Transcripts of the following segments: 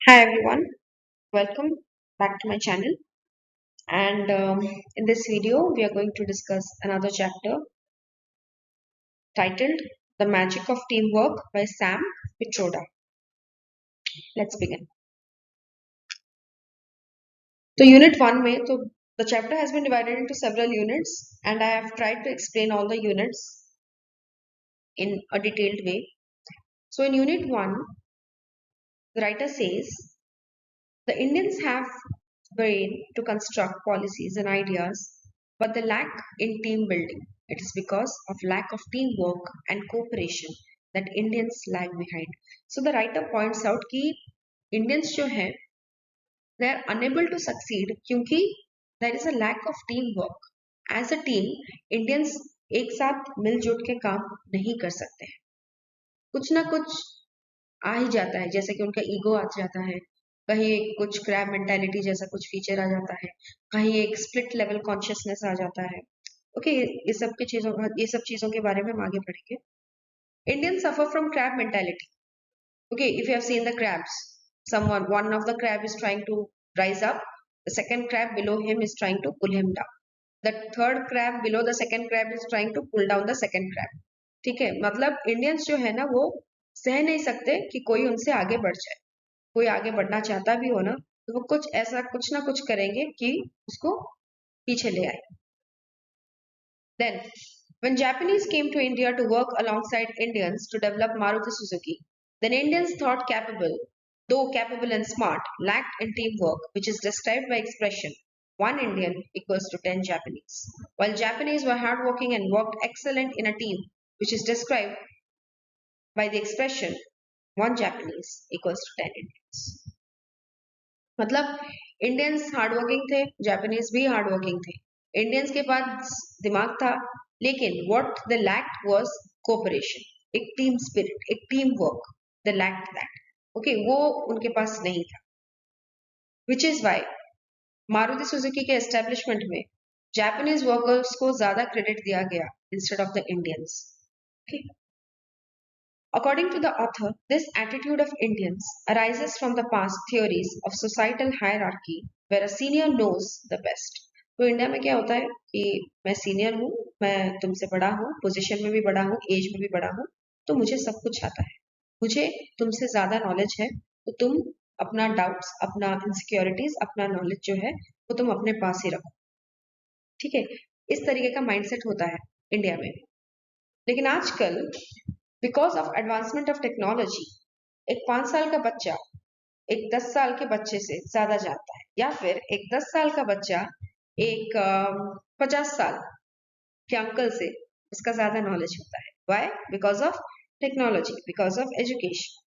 Hi everyone, welcome back to my channel. And in this video, we are going to discuss another chapter titled The Magic of Teamwork by Sam Pitroda. Let's begin. So, Unit 1 में तो the chapter has been divided into several units, and I have tried to explain all the units in a detailed way. So, in Unit 1, the writer says the Indians have brain to construct policies and ideas, but they lack in team building. It is because of lack of teamwork and cooperation that Indians lag behind. So the writer points out कि Indians जो हैं they are unable to succeed क्योंकि there is a lack of teamwork. As a team, Indians एक साथ मिलजुल के काम नहीं कर सकते हैं. कुछ ना कुछ आ ही जाता है, जैसे कि उनका ईगो आ जाता है, कहीं कुछ क्रैब मेंटालिटी जैसा कुछ फीचर आ जाता है, कहीं एक स्प्लिट लेवल कॉन्शियसनेस आ जाता है. ओके, ये सब चीजों के बारे में हम आगे पढ़ेंगे. Indian suffer from crab mentality. Okay, if you have seen the crabs, someone one of the crab is trying to rise up, the second crab below him is trying to pull him down, the third crab below the second crab is trying to pull down the second crab. ठीक है, मतलब Indians जो है ना वो सह नहीं सकते कि कोई उनसे आगे बढ़ जाए. कोई आगे बढ़ना चाहता भी हो ना तो वो कुछ ऐसा कुछ ना कुछ करेंगे कि उसको पीछे ले आए. Then, when Japanese came to India to work alongside Indians to develop Maruti Suzuki, then Indians thought capable, though capable and smart, lacked in teamwork, which is described by expression one Indian equals to 10 Japanese. While Japanese were hardworking and worked excellent in a team, which is described by the expression one Japanese equals to 10 Indians. मतलब Indians hardworking थे, Japanese भी hardworking थे. Indians के पास दिमाग था, लेकिन what they lacked was cooperation, एक टीम स्पिरिट, एक teamwork. They lacked that. Okay, वो उनके पास नहीं था. Which is why Maruti Suzuki के एस्टेब्लिशमेंट में जापानीज वर्कर्स को ज्यादा क्रेडिट दिया गया instead of the Indians. According to the author, this attitude of Indians arises from the past theories of societal hierarchy where a senior knows the best. तो India में क्या होता है कि मैं सीनियर हूँ, मैं तुमसे बड़ा हूँ, पोजीशन में भी बड़ा हूँ, एज में भी बड़ा हूँ, तो मुझे सब कुछ आता है. मुझे तुमसे ज्यादा नॉलेज है, तो तुम अपना डाउट्स, अपना इनसिक्योरिटीज, अपना नॉलेज जो है वो तुम अपने पास ही रखो. ठीक है, इस तरीके का माइंडसेट होता है इंडिया में. लेकिन आजकल because of advancement of technology एक 5 साल का बच्चा एक 10 साल के बच्चे से ज्यादा जानता है, या फिर एक 10 साल का बच्चा एक 50 साल के अंकल से उसका ज्यादा नॉलेज होता है. Why? Because of technology, because of education.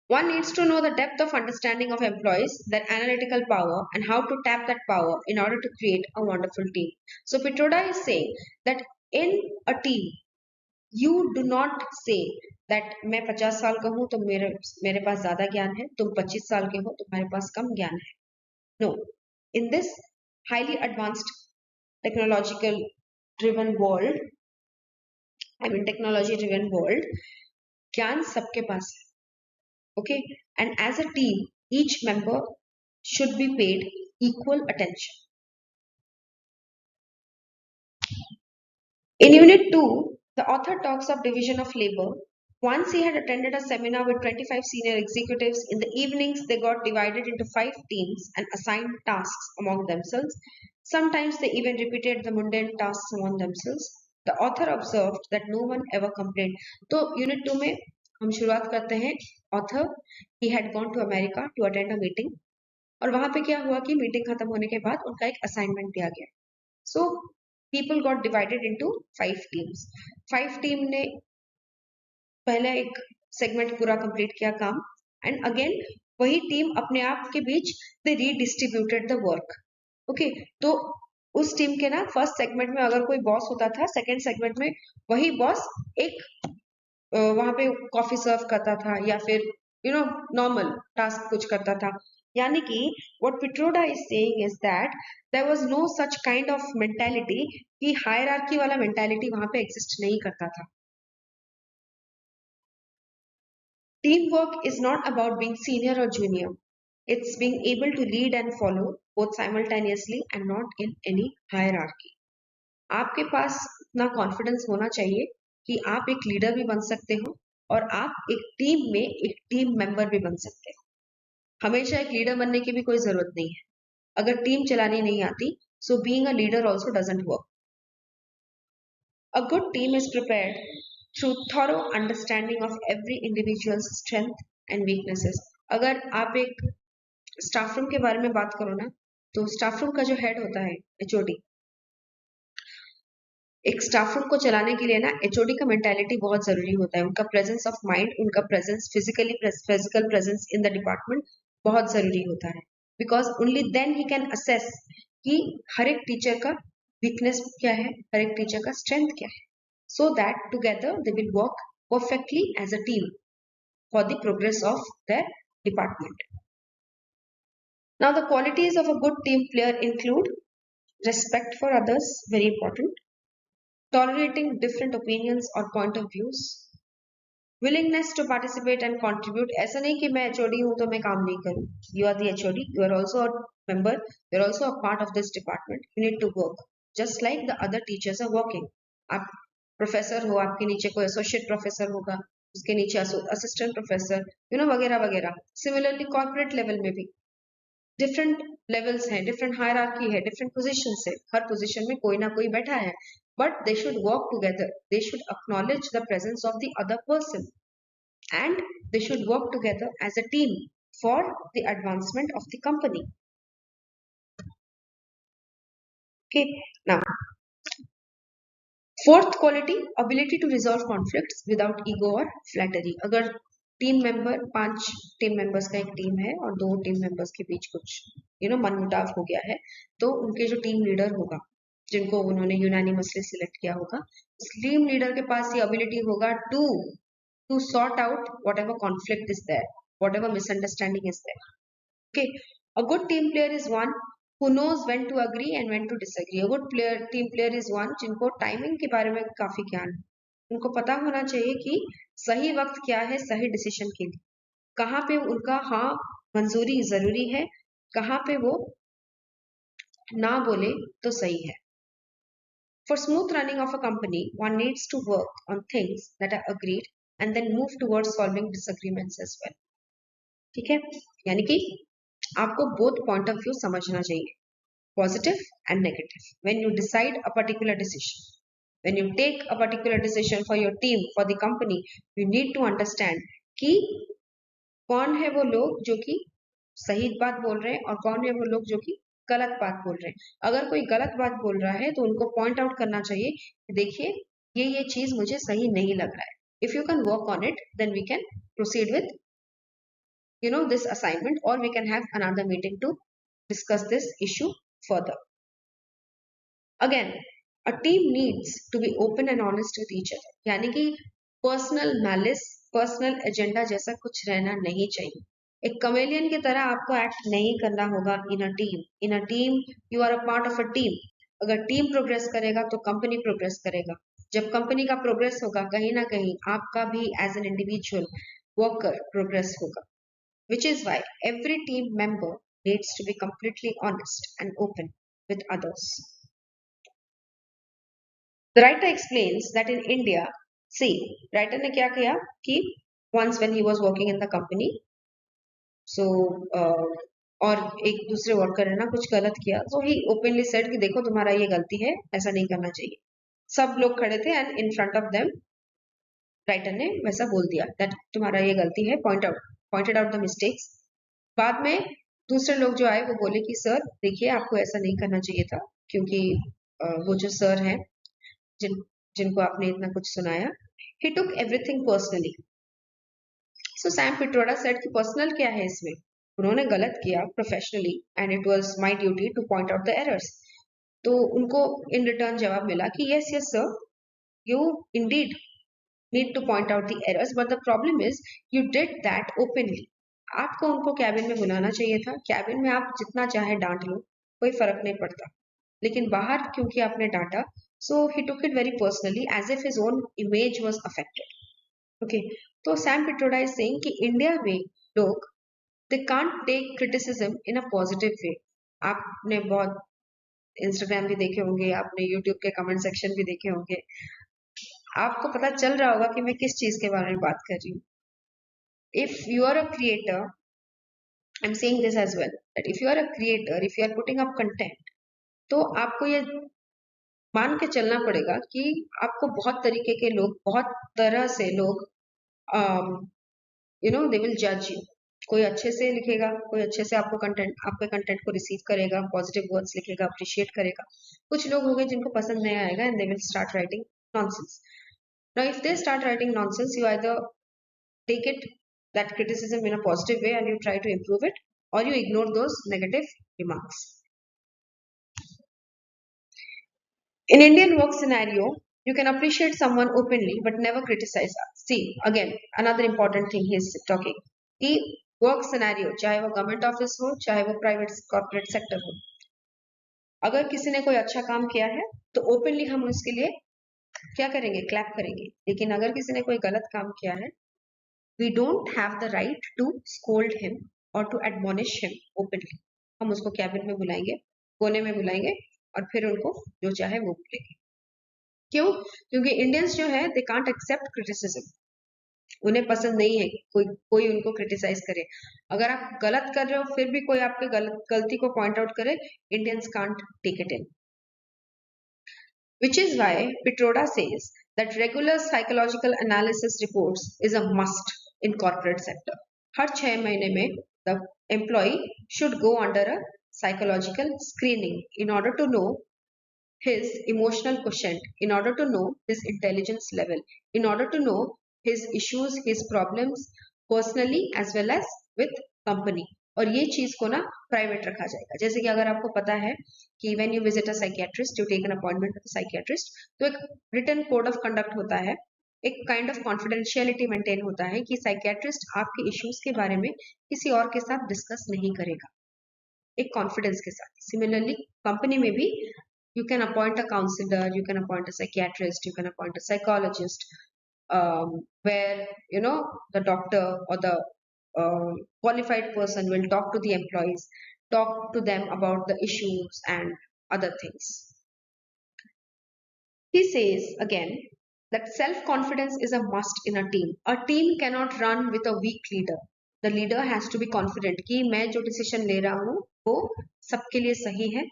One needs to know the depth of understanding of employees, their analytical power, and how to tap that power in order to create a wonderful team. So Pitroda is saying that in a team, you do not say that मैं 50 साल का हूं तो मेरे पास ज्यादा ज्ञान है, तुम 25 साल के हो तुम्हारे पास कम ज्ञान है. No, in this highly advanced technological driven world, technology driven world, ज्ञान सबके पास है. Okay, and as a team, each member should be paid equal attention. In Unit 2, the author talks of division of labor. Once he had attended a seminar with 25 senior executives. In the evenings, they got divided into 5 teams and assigned tasks among themselves. Sometimes they even repeated the mundane tasks among themselves. The author observed that no one ever complained. तो Unit 2 में हम शुरुआत करते हैं. Author, he had gone to America to attend a meeting. और वहां पे क्या हुआ कि मीटिंग खत्म होने के बाद उनका एक असाइनमेंट दिया गया. सो people got divided into 5 teams. 5 team ने पहले एक सेगमेंट पूरा कंप्लीट किया काम, एंड अगेन वही टीम अपने आप के बीच दे रीडिस्ट्रीब्यूटेड द वर्क. ओके, तो उस टीम के ना फर्स्ट सेगमेंट में अगर कोई बॉस होता था, सेकंड सेगमेंट में वही बॉस एक वहां पे कॉफी सर्व करता था या फिर नॉर्मल टास्क कुछ करता था. यानी कि what Pitroda is saying is that there was no such kind of mentality कि हायरार्की वाला मेंटालिटी वहां पे एग्जिस्ट नहीं करता था. Teamwork is not about being senior or junior. It's being able to lead and follow both simultaneously and not in any hierarchy. आपके पास इतना confidence होना चाहिए कि आप एक लीडर भी बन सकते हो और आप एक टीम में एक टीम मेंबर भी बन सकते हो. हमेशा एक लीडर बनने की भी कोई जरूरत नहीं है. अगर टीम चलानी नहीं आती, so being a leader also doesn't work. A good team is prepared through thorough understanding of every individual's strength and weaknesses. अगर आप एक स्टाफ रूम के बारे में बात करो ना, तो स्टाफ रूम का जो हेड होता है एचओडी, एक स्टाफ रूम को चलाने के लिए ना एचओडी का मेंटालिटी बहुत जरूरी होता है. उनका प्रेजेंस ऑफ माइंड, उनका presence physical presence in the department बहुत जरूरी होता है. Because only then he can assess कि हर एक टीचर का वीकनेस क्या है, हर एक टीचर का स्ट्रेंथ क्या है, so that together they will work perfectly as a team for the progress of their department. Now, the qualities of a good team player include respect for others, very important, tolerating different opinions or point of views, willingness to participate and contribute. ऐसा नहीं कि मैं HOD हूं तो मैं काम नहीं करूं. You are the HOD, you are also a member, you are also a part of this department. You need to work just like the other teachers are working. आप प्रोफेसर हो, आपके नीचे कोई एसोसिएट प्रोफेसर होगा, उसके नीचे assistant professor, वगैरह वगैरह. सिमिलरली कॉर्पोरेट लेवल में भी डिफरेंट लेवल्स हैं, डिफरेंट हायरार्की है, डिफरेंट पोजीशंस है. हर पोजीशन में कोई ना कोई बैठा है, but they should work together. They should acknowledge the presence of the other person and they should work together as a team for the advancement of the company. Okay, now fourth quality, ability to resolve conflicts without ego or flattery. अगर team member, 5 team members का एक team है और 2 team members के बीच कुछ मनमुटाव हो गया है, तो उनके जो टीम लीडर होगा, जिनको उन्होंने यूनानिमसली सिलेक्ट किया होगा, उस टीम लीडर के पास ये एबिलिटी होगा to sort out whatever conflict is there, whatever misunderstanding is there. Okay, a good team player is one who knows when to agree and when to disagree. A good team player is one जिनको timing के बारे में काफी ज्ञान है. उनको पता होना चाहिए कि सही वक्त क्या है सही डिसीजन के लिए, कहाँ पे उनका हाँ मंजूरी जरूरी है, कहाँ पे वो ना बोले तो सही है. For smooth running of a company, one needs to work on things that are agreed and then move towards solving disagreements as well. ठीक है, यानी कि आपको both point of view समझना चाहिए, positive and negative, when you decide a particular decision. When you take a particular decision for your team, for the company, you need to understand कि कौन है वो लोग जो कि सही बात बोल रहे हैं और कौन है वो लोग जो कि गलत बात बोल रहे हैं. अगर कोई गलत बात बोल रहा है तो उनको पॉइंट आउट करना चाहिए कि देखिए ये चीज मुझे सही नहीं लग रहा है. If you can work on it, then we can proceed with this assignment, or we can have another meeting to discuss this issue further. Again, a team needs to be open and honest with each other. यानी कि personal malice, personal agenda जैसा कुछ रहना नहीं चाहिए. एक chameleon की तरह आपको एक्ट नहीं करना होगा in a team. In a team you are a part of a team. अगर टीम प्रोग्रेस करेगा तो कंपनी प्रोग्रेस करेगा. जब कंपनी का प्रोग्रेस होगा, कहीं ना कहीं आपका भी as an individual worker progress होगा. Which is why every team member needs to be completely honest and open with others. The writer explains that in India, see, writer ने क्या किया कि once when he was working in the company, so और एक दूसरे worker है ना कुछ गलत किया, so he openly said कि देखो तुम्हारा ये गलती है, ऐसा नहीं करना चाहिए. सब लोग खड़े थे and in front of them writer ने वैसा बोल दिया that तुम्हारा ये गलती है, pointed out the mistakes. बाद में दूसरे लोग जो आए वो बोले कि सर देखिए आपको ऐसा नहीं करना चाहिए था, क्योंकि वो जो सर हैं जिनको आपने इतना कुछ सुनाया, he took everything personally. So Sam Pitroda said कि पर्सनल क्या है इसमें, उन्होंने गलत किया professionally and it was my duty to point out the errors. तो उनको इन रिटर्न जवाब मिला कि yes sir, you indeed need to point out the errors, but the problem is you did that openly. आपको उनको cabin में बुलाना चाहिए था. कैबिन में आप जितना चाहे डांट लो, कोई फर्क नहीं पड़ता, लेकिन बाहर क्योंकि आपने डांटा, so he took it very personally as if his own image was affected. Okay, तो सैम पिट्रोडा इज सेइंग कि इंडिया में लोग they can't take criticism in a positive way. आपने बहुत इंस्टाग्राम भी देखे होंगे, आपने यूट्यूब के कमेंट सेक्शन भी देखे होंगे, आपको पता चल रहा होगा कि मैं किस चीज के बारे में बात कर रही हूँ. If you are a creator, I am saying this as well, that if you are a creator, if you are putting up content, तो आपको ये मान के चलना पड़ेगा कि आपको बहुत तरीके के लोग, बहुत तरह से लोग, दे विल जज यू. कोई अच्छे से लिखेगा, कोई अच्छे से आपके कंटेंट को रिसीव करेगा, पॉजिटिव वर्ड्स लिखेगा, अप्रिशिएट करेगा. कुछ लोग होंगे जिनको पसंद नहीं आएगा and they will start writing nonsense. Now if they start writing nonsense, you either take it, that criticism, in a positive way and you try to improve it, or you ignore those negative remarks. In Indian work scenario, you can appreciate someone openly but never criticize us. See, again, another important thing he is talking. कि work scenario, चाहे वो government office हो, चाहे वो private corporate sector हो, अगर किसी ने कोई अच्छा काम किया है तो ओपनली हम उसके लिए क्या करेंगे, क्लैप करेंगे. लेकिन अगर किसी ने कोई गलत काम किया है, we don't have the right to scold him or to admonish him openly. हम उसको कैबिन में बुलाएंगे, कोने में बुलाएंगे और फिर उनको जो चाहे वो बोलेंगे. क्यों? क्योंकि इंडियंस जो है दे कांट एक्सेप्ट क्रिटिसिज्म. उन्हें पसंद नहीं है कि कोई कोई उनको क्रिटिसाइज करे. अगर आप गलत कर रहे हो फिर भी कोई आपके गलती को पॉइंट आउट करे, Indians can't take it in. Which is why Pitroda says that regular psychological analysis reports is a must in corporate sector. हर 6 महीने में the employee should go under a psychological screening in order to know his emotional quotient, in order to know his intelligence level, in order to know his issues, his problems personally as well as with company. और ये चीज को ना private रखा जाएगा. जैसे कि अगर आपको पता है कि when you visit a psychiatrist, you take an appointment with psychiatrist, तो एक रिटन कोड ऑफ कंडक्ट होता है, एक काइंड ऑफ कॉन्फिडेंशियलिटी मेंटेन होता है कि साइकियाट्रिस्ट आपके इश्यूज के बारे में किसी और के साथ डिस्कस नहीं करेगा, एक कॉन्फिडेंस के साथ. सिमिलरली कंपनी में भी you can appoint a counselor, you can appoint a psychiatrist, you can appoint a psychologist, where the doctor or the qualified person will talk to the employees, talk to them about the issues and other things. He says again that self-confidence is a must in a team. A team cannot run with a weak leader. The leader has to be confident कि मैं जो decision ले रहा हूँ वो सबके लिए सही है,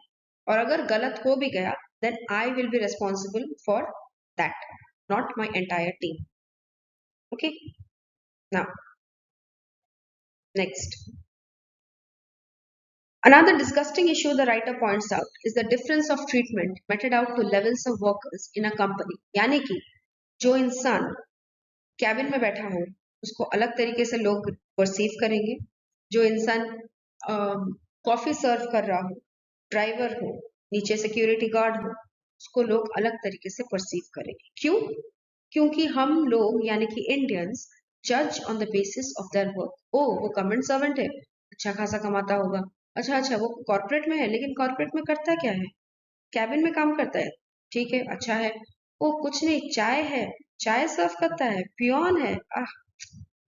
और अगर गलत हो भी गया then I will be responsible for that, not my entire team. Okay, now next, another disgusting issue the writer points out is the difference of treatment meted out to levels of workers in a company. यानी कि जो इंसान cabin में बैठा हो उसको अलग तरीके से लोग परसीव करेंगे, जो इंसान कॉफी सर्व कर रहा हो, ड्राइवर हो, नीचे सिक्योरिटी गार्ड हो, उसको लोग अलग तरीके से परसीव करेंगे. क्यों? क्योंकि हम लोग यानी कि इंडियंस जज on the basis of their work. ओ वो गवर्नमेंट सर्वेंट है, अच्छा खासा कमाता होगा. अच्छा अच्छा, वो कॉर्पोरेट में है, लेकिन कॉर्पोरेट में करता क्या है, कैबिन में काम करता है, ठीक है, अच्छा है. वो कुछ नहीं, चाय है, चाय सर्व करता है, पियोन है, आह,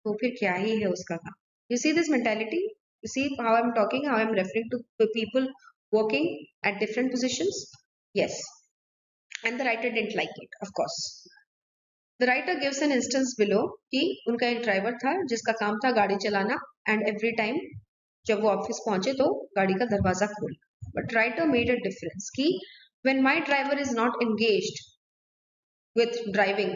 तो फिर क्या ही है उसका काम. You see this mentality, you see how I am talking, how I am referring to people working at different positions. Yes, and the writer didn't like it, of course. The writer gives an instance below कि उनका एक driver था जिसका काम था गाड़ी चलाना, and every time जब वो ऑफिस पहुंचे तो गाड़ी का दरवाजा खोल. But writer made a difference कि when my driver is not engaged with driving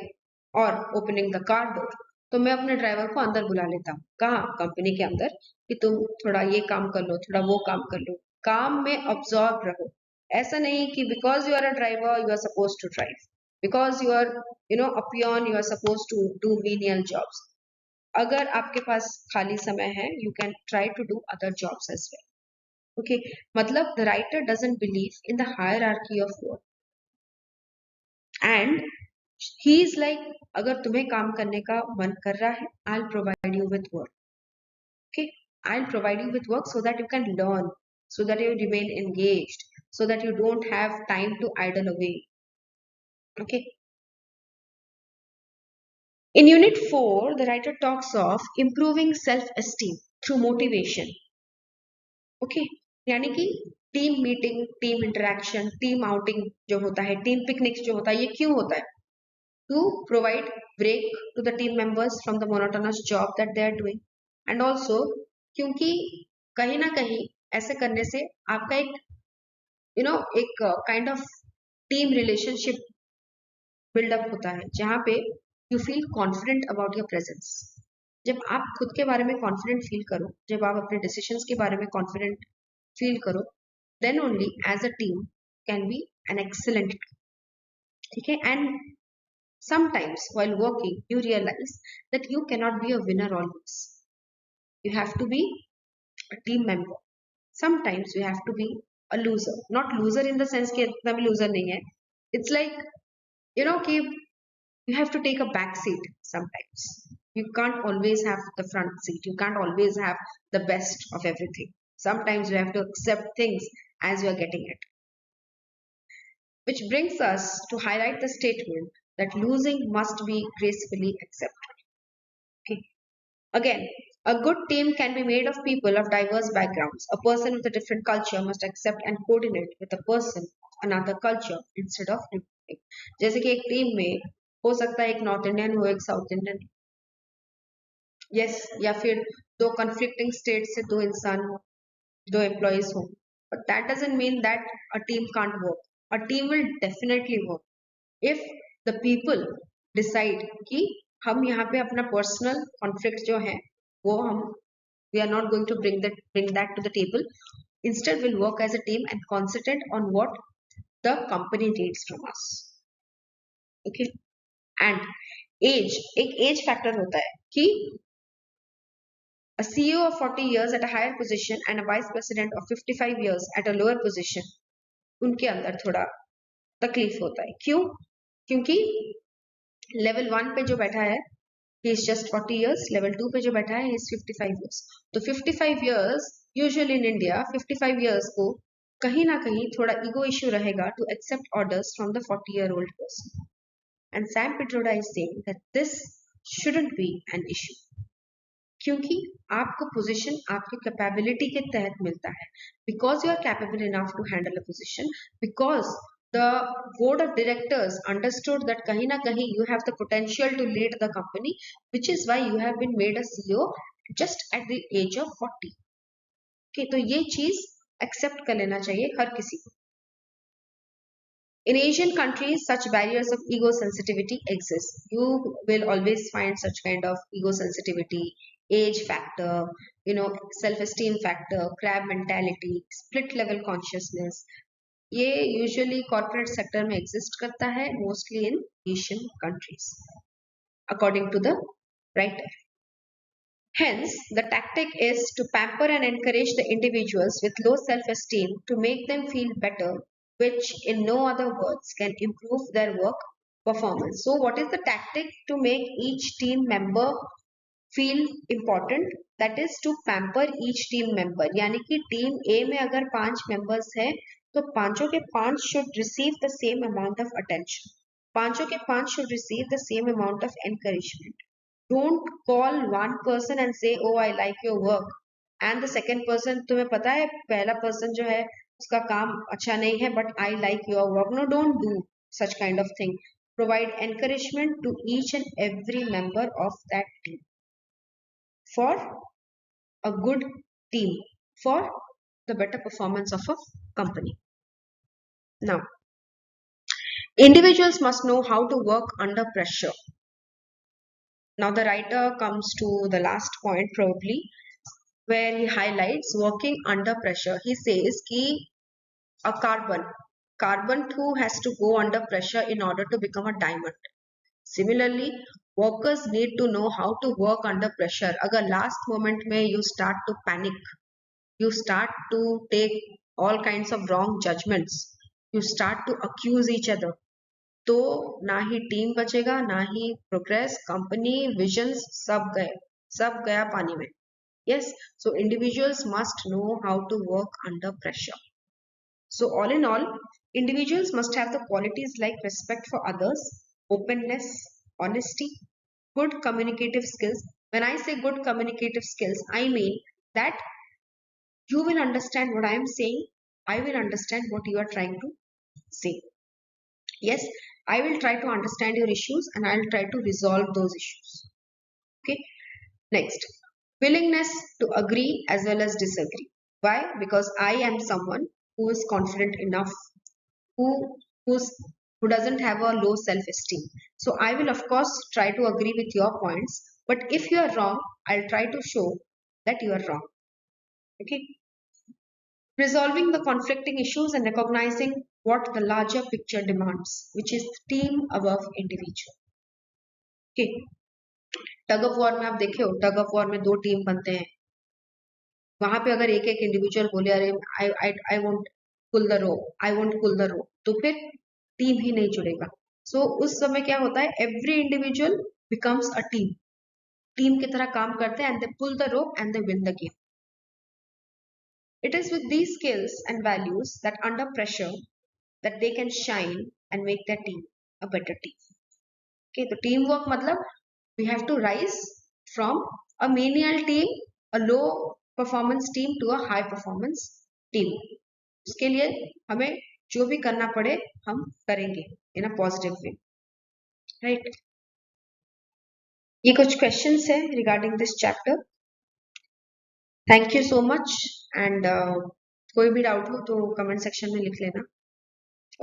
or opening the car door, तो मैं अपने ड्राइवर को अंदर बुला लेता हूँ. कहाँ? कंपनी के अंदर, कि तुम थोड़ा ये काम कर लो, थोड़ा वो काम कर लो, काम में ऑब्जॉर्व रहो. ऐसा नहीं कि because you are a driver you are suppose to drive, because you are a peon you are suppose to do menial jobs. अगर आपके पास खाली समय है, you can try to do other jobs as well. Okay, मतलब the writer doesn't believe in the hierarchy of work, and he is like, अगर तुम्हें काम करने का मन कर रहा है, I will provide you with work. Okay, I will provide you with work so that you can learn, so that you remain engaged, so that you don't have time to idle away. Okay, In Unit 4, the writer talks of improving self-esteem through motivation. Okay, यानी कि team meeting, team interaction, team outing जो होता है, team picnic जो होता है, ये क्यों होता है? To provide break to the team members from the monotonous job that they are doing, and also क्योंकि कहीं ना कहीं ऐसे करने से आपका एक एक kind of team relationship buildup होता है जहाँ पे you feel confident about your presence. जब आप खुद के बारे में कॉन्फिडेंट फील करो, जब आप अपने डिसीजंस के बारे में कॉन्फिडेंट फील करो, then only as a team can be an excellent. ठीक है. And sometimes while working you realize that you cannot be a winner always. You have to be a team member. Sometimes you have to be a loser. Not loser in the sense कि इतना भी loser नहीं है. It's like कि you have to take a back seat sometimes. You can't always have the front seat. You can't always have the best of everything. Sometimes you have to accept things as you are getting it. Which brings us to highlight the statement that losing must be gracefully accepted. Okay. Again, a good team can be made of people of diverse backgrounds. A person with a different culture must accept and coordinate with a person of another culture instead of repeating. जैसे कि एक team में हो सकता है एक north Indian हो, एक साउथ इंडियन. यस, या फिर दो कन्फ्लिक्टिंग स्टेट से दो इंसान हो, दो एम्प्लॉयज हो. But that doesn't mean that a team can't work. A team will definitely work if the people decide कि हम यहाँ पे अपना पर्सनल कॉन्फ्लिक्ट जो है वो हम we are not going to bring that to the table. Instead we'll work as a team and concentrate on what the company needs from us. Okay. And age, एक age factor होता है कि a CEO of 40 years at a higher position and a vice president of 55 years at a lower position, उनके अंदर थोड़ा तकलीफ होता है. क्यों? क्योंकि लेवल 1 पे जो बैठा है he is just 40 years, level 2 पे जो बैठा है he is 55 years. तो 55 years usually in India 55 years को कहीं ना कहीं थोड़ा ego issue रहेगा to accept orders from the 40-year-old person. And Sam Pitroda is saying that this shouldn't be an issue. क्योंकि आपको पोजीशन आपकी कैपेबिलिटी के तहत मिलता है. Because you are capable enough to handle a position, because the board of directors understood that kahin na kahin you have the potential to lead the company, which is why you have been made a CEO just at the age of 40. Okay, तो ये चीज accept कर लेना चाहिए हर किसी को. In Asian countries, such barriers of ego sensitivity exist. You will always find such kind of ego sensitivity, age factor, self-esteem factor, crab mentality, split level consciousness. ये usually corporate sector में exist करता है mostly in Asian countries according to the writer. Hence, the tactic is to pamper and encourage the individuals with low self-esteem to make them feel better, which in no other words can improve their work performance. So what is the tactic to make each team member feel important? That is to pamper each team member. यानी कि team A में अगर 5 members है तो पांचों के 5 should receive the same amount of attention. पांचों के 5 should receive the same amount of encouragement. Don't call one person and say, oh, I like your work. And the second person, तुम्हें पता है पहला person जो है उसका काम अच्छा नहीं है, but I like your work. No, don't do such kind of thing. Provide encouragement to each and every member of that team for a good team, for the better performance of a company. Now, individuals must know how to work under pressure. Now, the writer comes to the last point probably where he highlights working under pressure. He says कि a carbon too has to go under pressure in order to become a diamond. Similarly, workers need to know how to work under pressure. अगर last moment में you start to panic, you start to take all kinds of wrong judgments, you start to accuse each other, तो ना ही team बचेगा, ना ही progress, company, visions सब गया पानी में. Yes, so individuals must know how to work under pressure. So all in all, individuals must have the qualities like respect for others, openness, honesty, good communicative skills. When I say good communicative skills, I mean that you will understand what I am saying, I will understand what you are trying to say. Yes, I will try to understand your issues and I'll try to resolve those issues. Okay, next, willingness to agree as well as disagree. Why? Because I am someone who is confident enough, who who's who doesn't have a low self esteem. So I will of course try to agree with your points, but if you are wrong, I'll try to show that you are wrong. Okay, resolving the conflicting issues and recognizing what the larger picture demands, which is team above individual. Okay, tug of war में आप देखे हो, tug of war में दो team बनते हैं, वहां पे अगर एक एक इंडिविजुअल बोले अरे I I I won't pull the row, I won't pull the row, तो फिर टीम ही नहीं जुड़ेगा. सो उस समय क्या होता है, every individual becomes a team, team की तरह काम करते हैं and they pull the rope and they win the game. It is with these skills and values that under pressure that they can shine and make their team a better team. Okay, तो team work मतलब we have to rise from a menial team, a low performance team to a high performance team. उसके लिए हमें जो भी करना पड़े हम करेंगे in a positive way, right? ये कुछ questions है regarding this chapter. Thank you so much and कोई भी डाउट हो तो कमेंट सेक्शन में लिख लेना.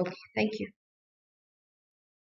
Okay, thank you.